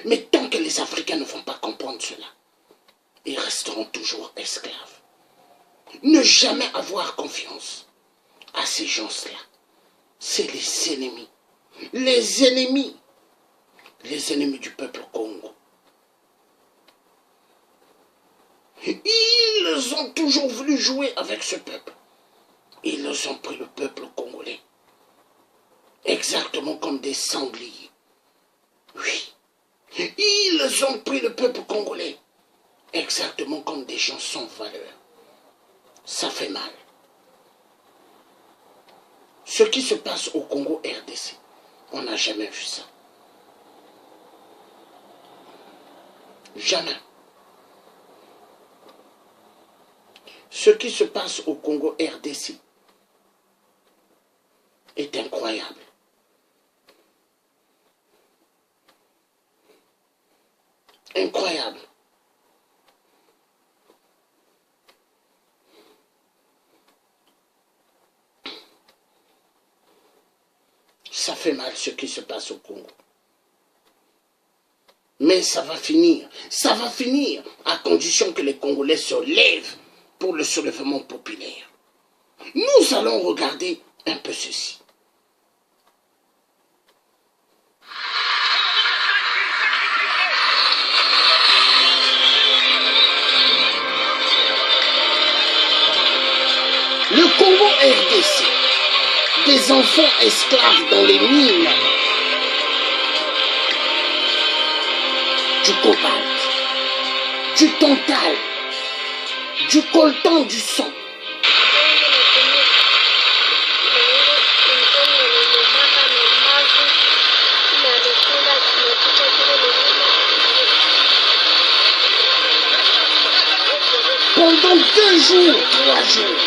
Mais tant que les Africains ne vont pas comprendre cela, ils resteront toujours esclaves. Ne jamais avoir confiance à ces gens-là. C'est les ennemis. Les ennemis. Les ennemis du peuple Congo. Ils ont toujours voulu jouer avec ce peuple. Ils ont pris le peuple congolais. Exactement comme des sangliers. Oui. Ils ont pris le peuple congolais. Exactement comme des gens sans valeur. Ça fait mal. Ce qui se passe au Congo RDC, on n'a jamais vu ça. Jamais. Ce qui se passe au Congo RDC est incroyable. Incroyable. Ça fait mal ce qui se passe au Congo. Mais ça va finir. Ça va finir à condition que les Congolais se lèvent pour le soulèvement populaire. Nous allons regarder un peu ceci. Le Congo RDC, des enfants esclaves dans les mines, du cobalt, du tantal, du coltan, du sang. Pendant 2 jours, 3 jours,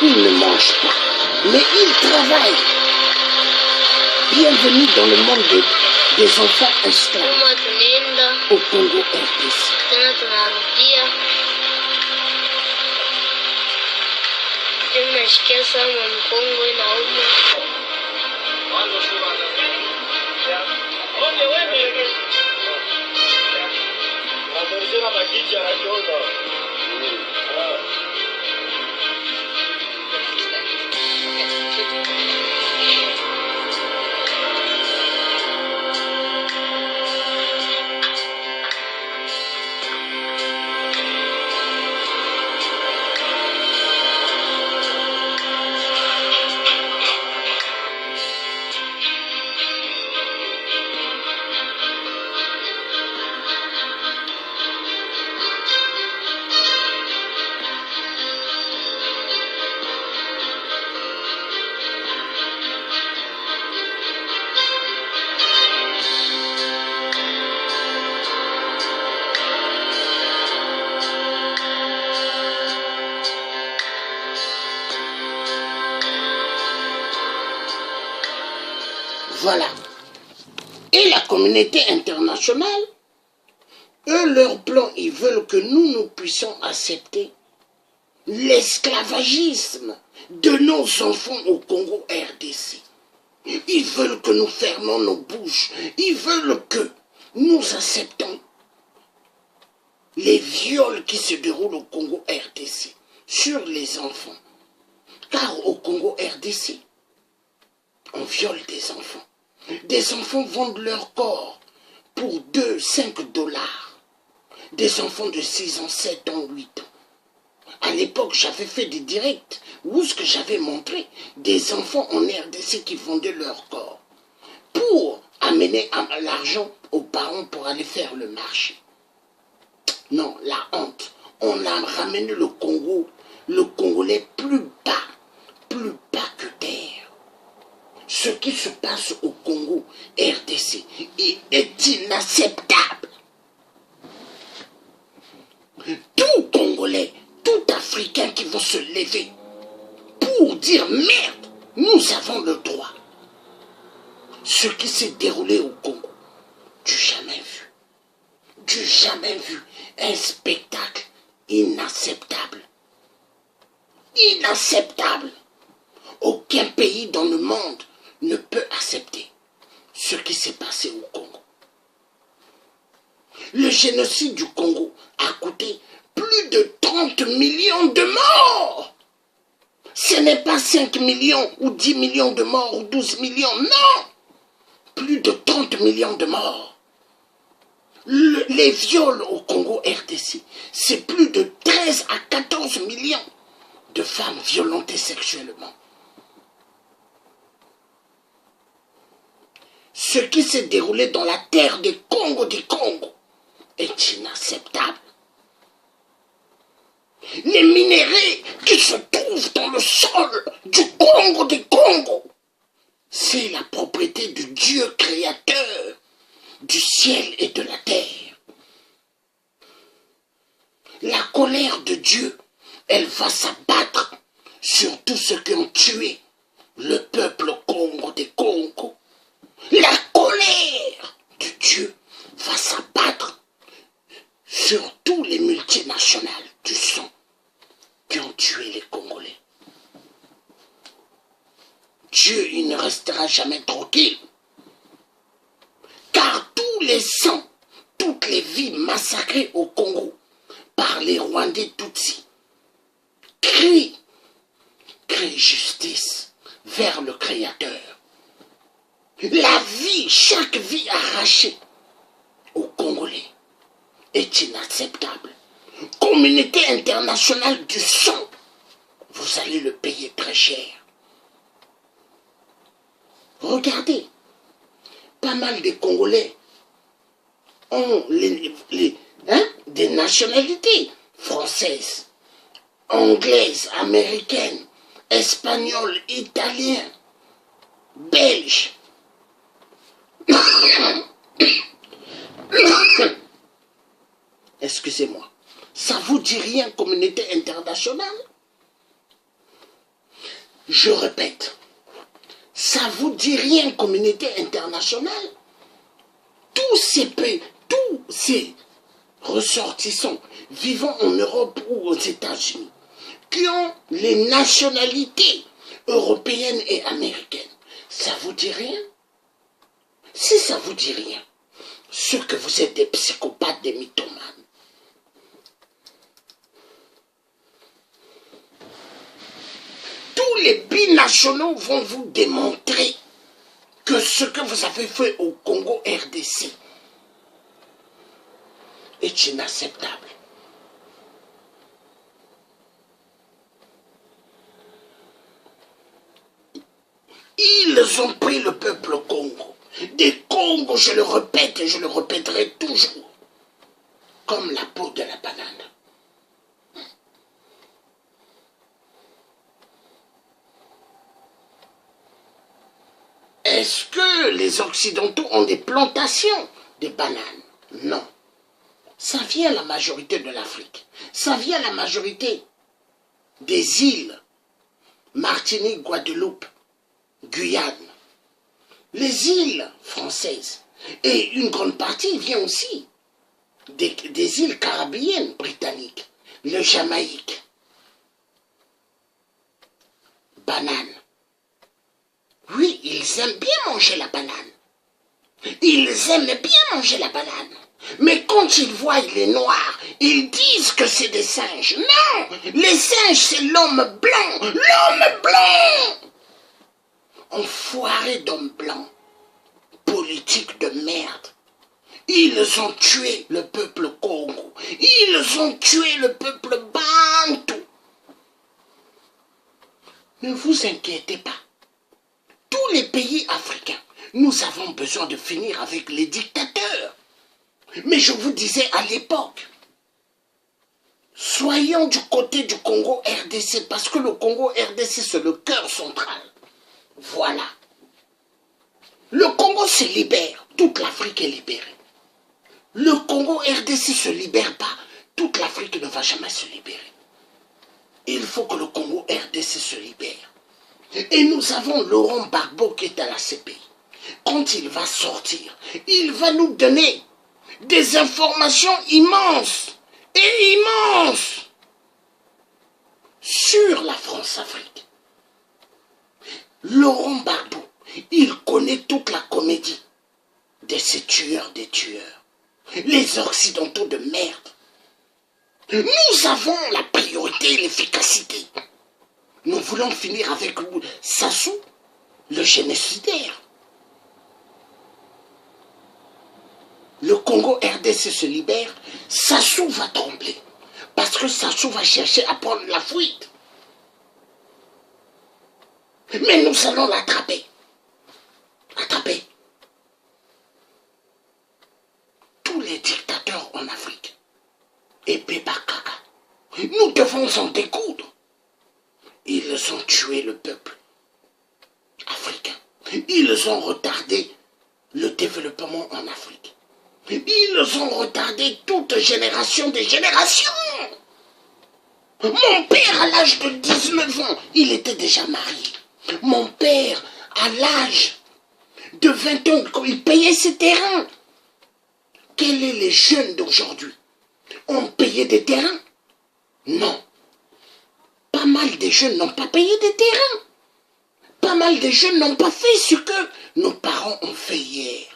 ils ne mangent pas, mais ils travaillent. Bienvenue dans le monde des enfants esclaves au Congo RDC. Nasikia sana mkongo inauma. Voilà. Et la communauté internationale, eux, leur plan, ils veulent que nous puissions accepter l'esclavagisme de nos enfants au Congo RDC. Ils veulent que nous fermions nos bouches. Ils veulent que nous acceptons les viols qui se déroulent au Congo RDC sur les enfants. Car au Congo RDC, on viole des enfants. Des enfants vendent leur corps pour 5 dollars. Des enfants de 6 ans, 7 ans, 8 ans. À l'époque, j'avais fait des directs où ce que j'avais montré des enfants en RDC qui vendaient leur corps pour amener l'argent aux parents pour aller faire le marché. Non, la honte. On a ramené le Congo, le Congolais plus bas que terre. Ce qui se passe au Congo RDC est inacceptable. Tout Congolais, tout Africain qui vont se lever pour dire merde, nous avons le droit. Ce qui s'est déroulé au Congo, du jamais vu. Du jamais vu. Un spectacle inacceptable. Inacceptable. Aucun pays dans le monde ne peut accepter ce qui s'est passé au Congo. Le génocide du Congo a coûté plus de 30 millions de morts. Ce n'est pas 5 millions ou 10 millions de morts ou 12 millions, non. Plus de 30 millions de morts. Les viols au Congo RDC, c'est plus de 13 à 14 millions de femmes violentées sexuellement. Ce qui s'est déroulé dans la terre des Congo est inacceptable. Les minéraux qui se trouvent dans le sol du Congo, c'est la propriété du Dieu créateur du ciel et de la terre. La colère de Dieu, elle va s'abattre sur tous ceux qui ont tué le peuple Congo. La colère de Dieu va s'abattre sur tous les multinationales du sang qui ont tué les Congolais. Dieu, il ne restera jamais tranquille. Car tous les sangs, toutes les vies massacrées au Congo par les Rwandais Tutsis crient justice vers le Créateur. La vie, chaque vie arrachée aux Congolais est inacceptable. Communauté internationale du sang, vous allez le payer très cher. Regardez, pas mal de Congolais ont des nationalités françaises, anglaises, américaines, espagnoles, italiennes, belges. Excusez-moi, ça vous dit rien, communauté internationale? Je répète, ça vous dit rien, communauté internationale? Tous ces pays, tous ces ressortissants vivant en Europe ou aux États-Unis, qui ont les nationalités européennes et américaines, ça vous dit rien? Si ça vous dit rien, ce que vous êtes des psychopathes, des mythomanes. Tous les binationaux vont vous démontrer que ce que vous avez fait au Congo RDC est inacceptable. Ils ont pris le peuple Congo. Des Congos, je le répète et je le répéterai toujours, comme la peau de la banane. Est-ce que les Occidentaux ont des plantations de bananes? Non. Ça vient la majorité de l'Afrique. Ça vient la majorité des îles. Martinique, Guadeloupe, Guyane. Les îles françaises. Et une grande partie vient aussi des îles caribéennes britanniques. Le Jamaïque. Banane. Oui, ils aiment bien manger la banane. Ils aiment bien manger la banane. Mais quand ils voient les noirs, ils disent que c'est des singes. Non, les singes, c'est l'homme blanc. L'homme blanc. Enfoiré d'hommes blancs. Politique de merde. Ils ont tué le peuple Congo. Ils ont tué le peuple Bantou. Ne vous inquiétez pas. Tous les pays africains, nous avons besoin de finir avec les dictateurs. Mais je vous disais à l'époque, soyons du côté du Congo RDC, parce que le Congo RDC, c'est le cœur central. Voilà. Le Congo se libère, toute l'Afrique est libérée. Le Congo RDC se libère pas, toute l'Afrique ne va jamais se libérer. Il faut que le Congo RDC se libère. Et nous avons Laurent Gbagbo qui est à la CPI. Quand il va sortir, il va nous donner des informations immenses et immenses sur la France-Afrique. Laurent Gbagbo, il connaît toute la comédie de ces tueurs des tueurs. Les Occidentaux de merde. Nous avons la priorité et l'efficacité. Nous voulons finir avec Sassou, le génocidaire. Le Congo RDC se libère, Sassou va trembler. Parce que Sassou va chercher à prendre la fuite. Mais nous allons l'attraper. Attraper tous les dictateurs en Afrique. Et Pépa Kaka. Nous devons en découdre. Ils ont tué le peuple africain. Ils ont retardé le développement en Afrique. Ils ont retardé toute génération des générations. Mon père, à l'âge de 19 ans, il était déjà marié. Mon père, à l'âge de 20 ans, il payait ses terrains. Quels sont les jeunes d'aujourd'hui? Ont payé des terrains? Non. Pas mal de jeunes n'ont pas payé des terrains. Pas mal de jeunes n'ont pas fait ce que nos parents ont fait hier.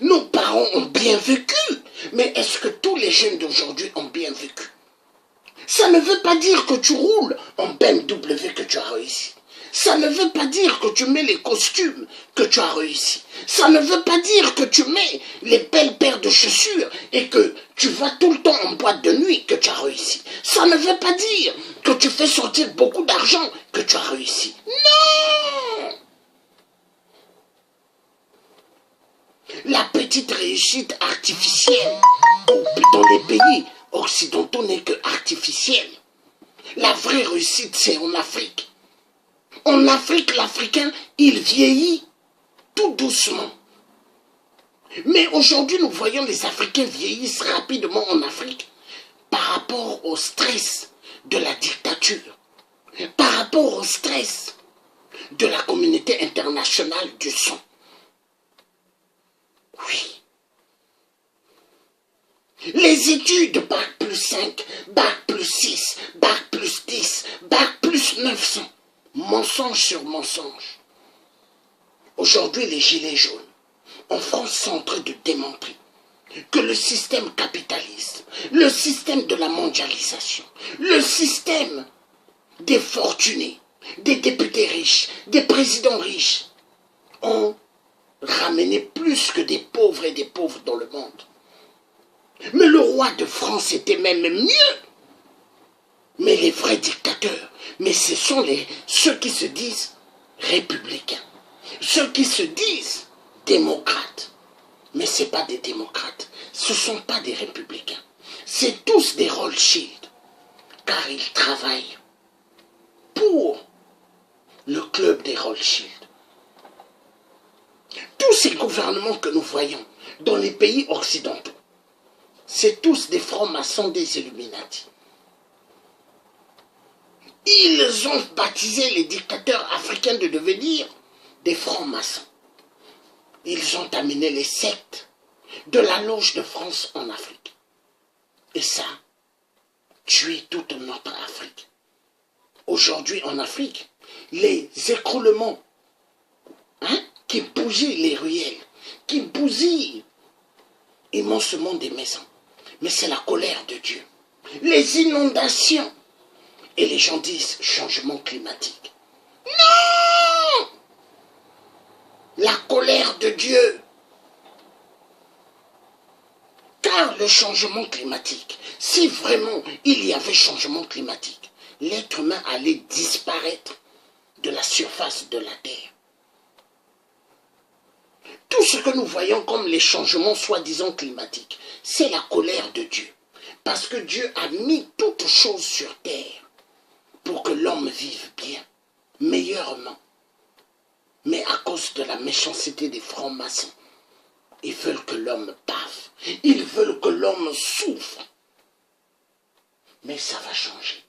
Nos parents ont bien vécu. Mais est-ce que tous les jeunes d'aujourd'hui ont bien vécu? Ça ne veut pas dire que tu roules en BMW que tu as réussi. Ça ne veut pas dire que tu mets les costumes que tu as réussi. Ça ne veut pas dire que tu mets les belles paires de chaussures et que tu vas tout le temps en boîte de nuit que tu as réussi. Ça ne veut pas dire que tu fais sortir beaucoup d'argent que tu as réussi. Non! La petite réussite artificielle dans les pays occidentaux n'est que artificielle. La vraie réussite, c'est en Afrique. En Afrique, l'Africain, il vieillit tout doucement. Mais aujourd'hui, nous voyons les Africains vieillissent rapidement en Afrique par rapport au stress de la dictature, par rapport au stress de la communauté internationale du sang. Oui. Les études Bac plus 5, Bac plus 6, Bac plus 10, Bac plus 900. Mensonge sur mensonge. Aujourd'hui, les gilets jaunes, en France, sont en train de démontrer que le système capitaliste, le système de la mondialisation, le système des fortunés, des députés riches, des présidents riches, ont ramené plus que des pauvres et des pauvres dans le monde. Mais le roi de France était même mieux. Mais les vrais dictateurs, mais ce sont ceux qui se disent républicains, ceux qui se disent démocrates. Mais ce n'est pas des démocrates, ce ne sont pas des républicains. C'est tous des Rothschild, car ils travaillent pour le club des Rothschild. Tous ces gouvernements que nous voyons dans les pays occidentaux, c'est tous des francs-maçons des Illuminati. Ils ont baptisé les dictateurs africains de devenir des francs-maçons. Ils ont amené les sectes de la loge de France en Afrique. Et ça, tué toute notre Afrique. Aujourd'hui en Afrique, les écroulements qui bousillent les ruelles, qui bousillent immensément des maisons. Mais c'est la colère de Dieu. Les inondations. Et les gens disent changement climatique. Non! La colère de Dieu. Car le changement climatique, si vraiment il y avait changement climatique, l'être humain allait disparaître de la surface de la Terre. Tout ce que nous voyons comme les changements soi-disant climatiques, c'est la colère de Dieu. Parce que Dieu a mis toutes choses sur terre pour que l'homme vive bien, meilleurement. Mais à cause de la méchanceté des francs-maçons, ils veulent que l'homme bave. Ils veulent que l'homme souffre. Mais ça va changer.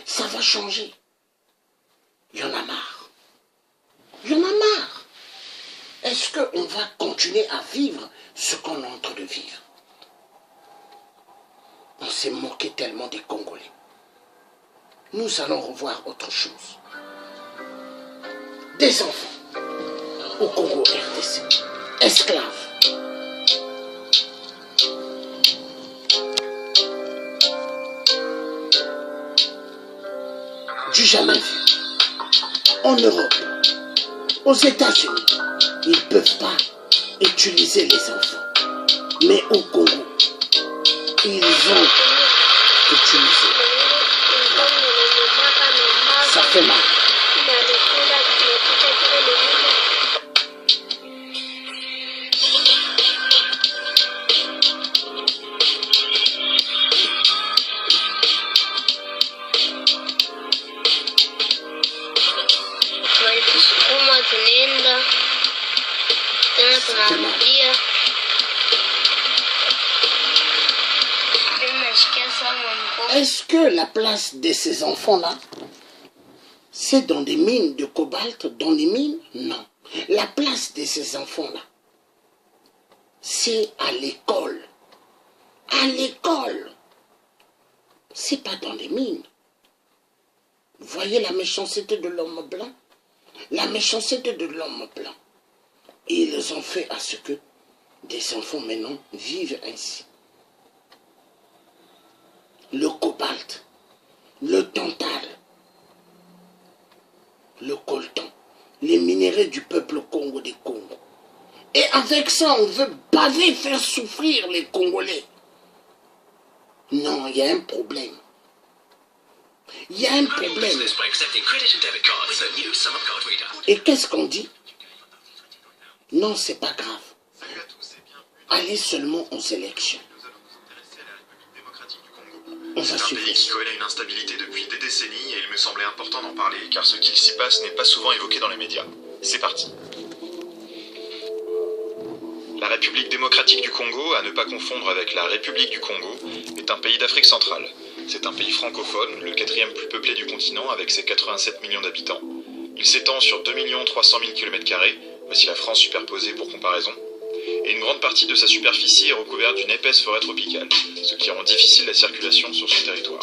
Ça va changer. Il y en a marre. Il y en a marre. Est-ce qu'on va continuer à vivre ce qu'on est en train de vivre? On s'est moqué tellement des Congolais. Nous allons revoir autre chose. Des enfants au Congo RDC. esclaves. Du jamais vu. En Europe, aux États-Unis, ils ne peuvent pas utiliser les enfants. Mais au Congo, ils vont utiliser. Ça fait mal. Est-ce que la place de ces enfants-là, c'est dans des mines de cobalt, dans les mines? Non. La place de ces enfants-là, c'est à l'école. À l'école. C'est pas dans les mines. Vous voyez la méchanceté de l'homme blanc? La méchanceté de l'homme blanc. Et ils ont fait à ce que des enfants maintenant vivent ainsi. Le cobalt, le tantal, le coltan, les minéraux du peuple Congo des Congo. Et avec ça, on veut baver, faire souffrir les Congolais. Non, il y a un problème. Il y a un problème. Et qu'est-ce qu'on dit? Non, c'est pas grave. Allez seulement aux élections. On va C'est un pays qui connaît une instabilité depuis des décennies et il me semblait important d'en parler, car ce qu'il s'y passe n'est pas souvent évoqué dans les médias. C'est parti. La République démocratique du Congo, à ne pas confondre avec la République du Congo, est un pays d'Afrique centrale. C'est un pays francophone, le quatrième plus peuplé du continent avec ses 87 millions d'habitants. Il s'étend sur 2 300 000 km², voici la France superposée pour comparaison, et une grande partie de sa superficie est recouverte d'une épaisse forêt tropicale, ce qui rend difficile la circulation sur son territoire.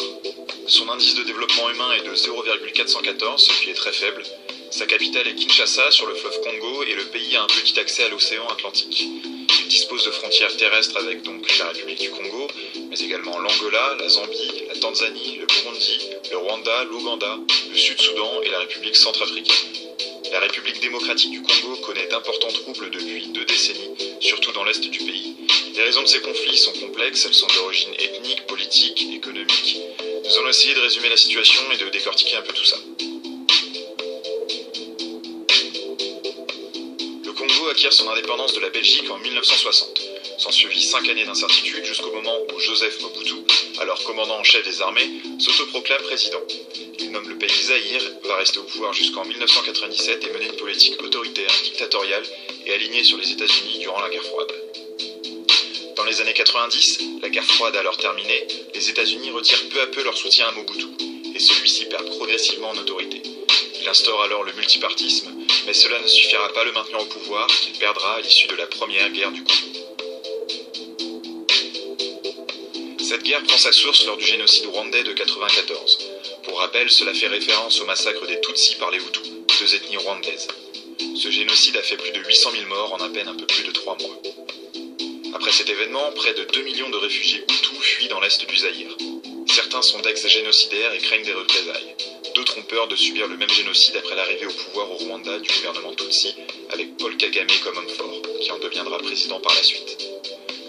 Son indice de développement humain est de 0,414, ce qui est très faible. Sa capitale est Kinshasa, sur le fleuve Congo, et le pays a un petit accès à l'océan Atlantique. Il dispose de frontières terrestres avec donc la République du Congo, mais également l'Angola, la Zambie, la Tanzanie, le Burundi, le Rwanda, l'Ouganda, le Sud-Soudan et la République centrafricaine. La République démocratique du Congo connaît d'importants troubles depuis 2 décennies, surtout dans l'est du pays. Les raisons de ces conflits sont complexes, elles sont d'origine ethnique, politique, économique. Nous allons essayer de résumer la situation et de décortiquer un peu tout ça. Le Congo acquiert son indépendance de la Belgique en 1960. S'ensuivit 5 années d'incertitude jusqu'au moment où Joseph Mobutu, alors commandant en chef des armées, s'autoproclame président. Il nomme le pays Zaïre, va rester au pouvoir jusqu'en 1997 et mener une politique autoritaire, dictatoriale et alignée sur les États-Unis durant la guerre froide. Dans les années 90, la guerre froide alors terminée, les États-Unis retirent peu à peu leur soutien à Mobutu, et celui-ci perd progressivement en autorité. Il instaure alors le multipartisme, mais cela ne suffira pas à le maintenir au pouvoir, qu'il perdra à l'issue de la première guerre du Congo. Cette guerre prend sa source lors du génocide rwandais de 1994. Pour rappel, cela fait référence au massacre des Tutsis par les Hutus, 2 ethnies rwandaises. Ce génocide a fait plus de 800 000 morts en à peine un peu plus de 3 mois. Après cet événement, près de 2 millions de réfugiés Hutus fuient dans l'est du Zaïre. Certains sont d'ex-génocidaires et craignent des représailles. D'autres ont peur de subir le même génocide après l'arrivée au pouvoir au Rwanda du gouvernement Tutsi, avec Paul Kagame comme homme fort, qui en deviendra président par la suite.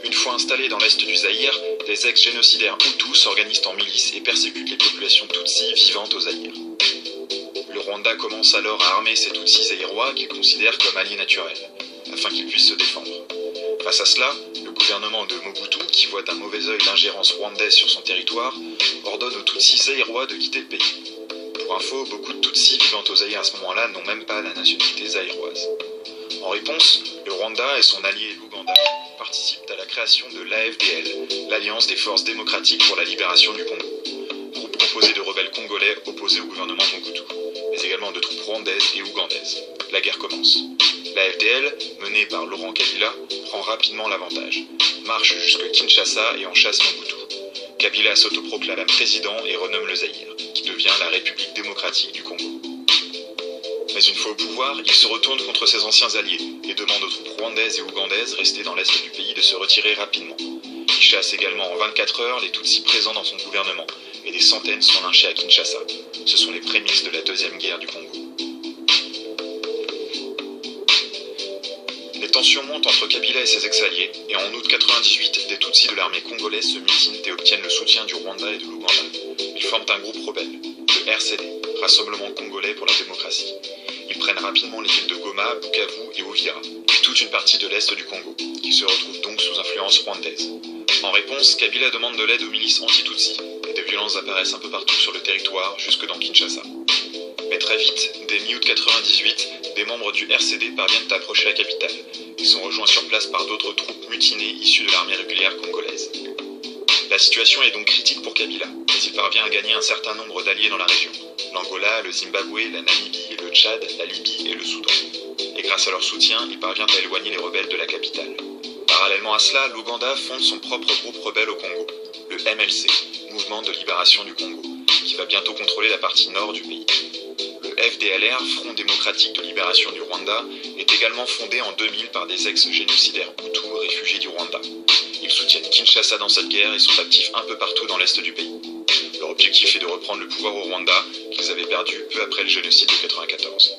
Une fois installés dans l'est du Zaïre, les ex-génocidaires Hutus s'organisent en milices et persécutent les populations Tutsis vivantes au Zaïre. Le Rwanda commence alors à armer ces Tutsis zaïrois qu'il considère comme alliés naturels, afin qu'ils puissent se défendre. Face à cela, le gouvernement de Mobutu, qui voit d'un mauvais œil l'ingérence rwandaise sur son territoire, ordonne aux Tutsis zaïrois de quitter le pays. Pour info, beaucoup de Tutsis vivant au Zaïre à ce moment-là n'ont même pas la nationalité zaïroise. En réponse, le Rwanda et son allié l'Ouganda participent à la création de l'AFDL, l'Alliance des forces démocratiques pour la libération du Congo, groupe composé de rebelles congolais opposés au gouvernement Mobutu, mais également de troupes rwandaises et ougandaises. La guerre commence. L'AFDL, menée par Laurent Kabila, prend rapidement l'avantage, marche jusque Kinshasa et en chasse Mobutu. Kabila s'autoproclame président et renomme le Zaïre, qui devient la République démocratique du Congo. Mais Mais une fois au pouvoir, il se retourne contre ses anciens alliés et demande aux troupes rwandaises et ougandaises restées dans l'est du pays de se retirer rapidement. Il chasse également en 24 heures les Tutsis présents dans son gouvernement et des centaines sont lynchés à Kinshasa. Ce sont les prémices de la deuxième guerre du Congo. Les tensions montent entre Kabila et ses ex-alliés et en août 98, des Tutsis de l'armée congolaise se mutinent et obtiennent le soutien du Rwanda et de l'Ouganda. Ils forment un groupe rebelle, le RCD, Rassemblement Congolais pour la Démocratie. Ils prennent rapidement les villes de Goma, Bukavu et Uvira, et toute une partie de l'est du Congo, qui se retrouve donc sous influence rwandaise. En réponse, Kabila demande de l'aide aux milices anti-Tutsis, et des violences apparaissent un peu partout sur le territoire, jusque dans Kinshasa. Mais très vite, dès mi-août 98, des membres du RCD parviennent à approcher la capitale. Ils sont rejoints sur place par d'autres troupes mutinées issues de l'armée régulière congolaise. La situation est donc critique pour Kabila, mais il parvient à gagner un certain nombre d'alliés dans la région. L'Angola, le Zimbabwe, la Namibie, le Tchad, la Libye et le Soudan. Et grâce à leur soutien, il parvient à éloigner les rebelles de la capitale. Parallèlement à cela, l'Ouganda fonde son propre groupe rebelle au Congo, le MLC, Mouvement de Libération du Congo, qui va bientôt contrôler la partie nord du pays. Le FDLR, Front démocratique de libération du Rwanda, est également fondé en 2000 par des ex-génocidaires Hutus réfugiés du Rwanda. Ils soutiennent Kinshasa dans cette guerre et sont actifs un peu partout dans l'est du pays. Leur objectif est de reprendre le pouvoir au Rwanda, qu'ils avaient perdu peu après le génocide de 1994.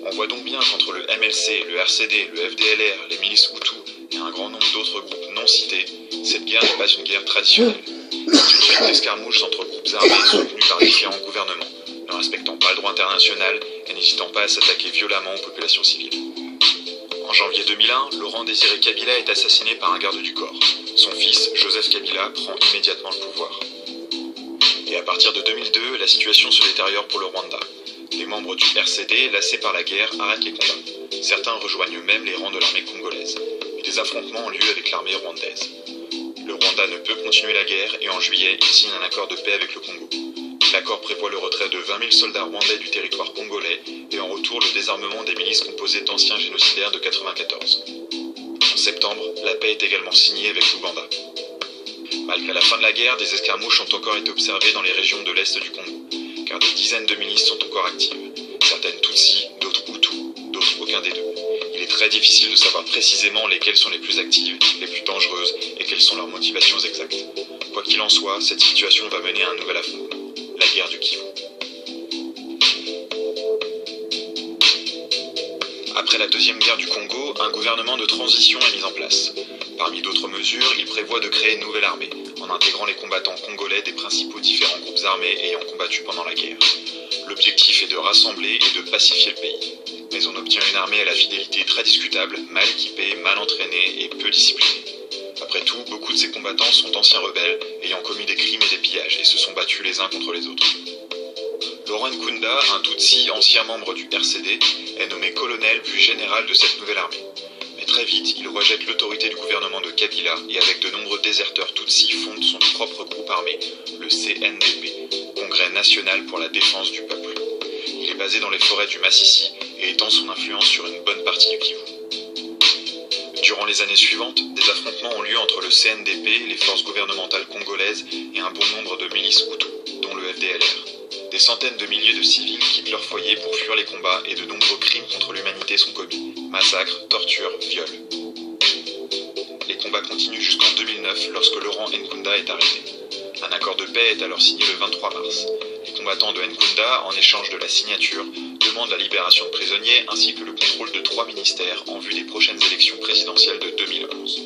On voit donc bien qu'entre le MLC, le RCD, le FDLR, les milices Hutus et un grand nombre d'autres groupes non cités, cette guerre n'est pas une guerre traditionnelle. C'est une suite d'escarmouches entre groupes armés soutenus par différents gouvernements, ne respectant pas le droit international et n'hésitant pas à s'attaquer violemment aux populations civiles. En janvier 2001, Laurent Désiré Kabila est assassiné par un garde du corps. Son fils, Joseph Kabila, prend immédiatement le pouvoir. Et à partir de 2002, la situation se détériore pour le Rwanda. Les membres du RCD, lassés par la guerre, arrêtent les combats. Certains rejoignent même les rangs de l'armée congolaise. Et des affrontements ont lieu avec l'armée rwandaise. Le Rwanda ne peut continuer la guerre et en juillet, il signe un accord de paix avec le Congo. L'accord prévoit le retrait de 20 000 soldats rwandais du territoire congolais et en retour le désarmement des milices composées d'anciens génocidaires de 1994. En septembre, la paix est également signée avec l'Ouganda. Malgré la fin de la guerre, des escarmouches ont encore été observées dans les régions de l'est du Congo, car des dizaines de milices sont encore actives. Certaines Tutsis, d'autres Hutus, d'autres aucun des deux. Il est très difficile de savoir précisément lesquelles sont les plus actives, les plus dangereuses et quelles sont leurs motivations exactes. Quoi qu'il en soit, cette situation va mener à un nouvel affrontement, la guerre du Kivu. Après la deuxième guerre du Congo, un gouvernement de transition est mis en place. Parmi d'autres mesures, il prévoit de créer une nouvelle armée, en intégrant les combattants congolais des principaux différents groupes armés ayant combattu pendant la guerre. L'objectif est de rassembler et de pacifier le pays. Mais on obtient une armée à la fidélité très discutable, mal équipée, mal entraînée et peu disciplinée. Après tout, beaucoup de ces combattants sont d'anciens rebelles, ayant commis des crimes et des pillages, et se sont battus les uns contre les autres. Laurent Nkunda, un Tutsi ancien membre du RCD, est nommé colonel puis général de cette nouvelle armée. Mais très vite, il rejette l'autorité du gouvernement de Kabila et avec de nombreux déserteurs Tutsis fonde son propre groupe armé, le CNDP, Congrès national pour la défense du peuple. Il est basé dans les forêts du Massissi et étend son influence sur une bonne partie du Kivu. Durant les années suivantes, des affrontements ont lieu entre le CNDP, les forces gouvernementales congolaises et un bon nombre de milices Hutus, dont le FDLR. Des centaines de milliers de civils quittent leur foyer pour fuir les combats et de nombreux crimes contre l'humanité sont commis. Massacres, tortures, viols. Les combats continuent jusqu'en 2009 lorsque Laurent Nkunda est arrêté. Un accord de paix est alors signé le 23 mars. Les combattants de Nkunda, en échange de la signature, demandent la libération de prisonniers ainsi que le contrôle de 3 ministères en vue des prochaines élections présidentielles de 2011.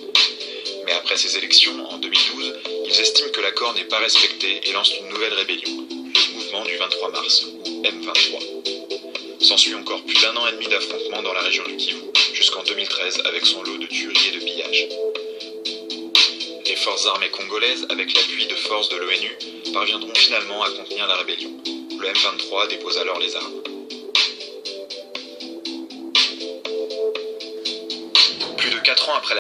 Mais après ces élections, en 2012, ils estiment que l'accord n'est pas respecté et lancent une nouvelle rébellion, le mouvement du 23 mars, ou M23. S'ensuit encore plus d'1 an et demi d'affrontements dans la région du Kivu, jusqu'en 2013 avec son lot de tueries et de pillages. Les forces armées congolaises, avec l'appui de forces de l'ONU, parviendront finalement à contenir la rébellion. Le M23 dépose alors les armes. Plus de 4 ans après la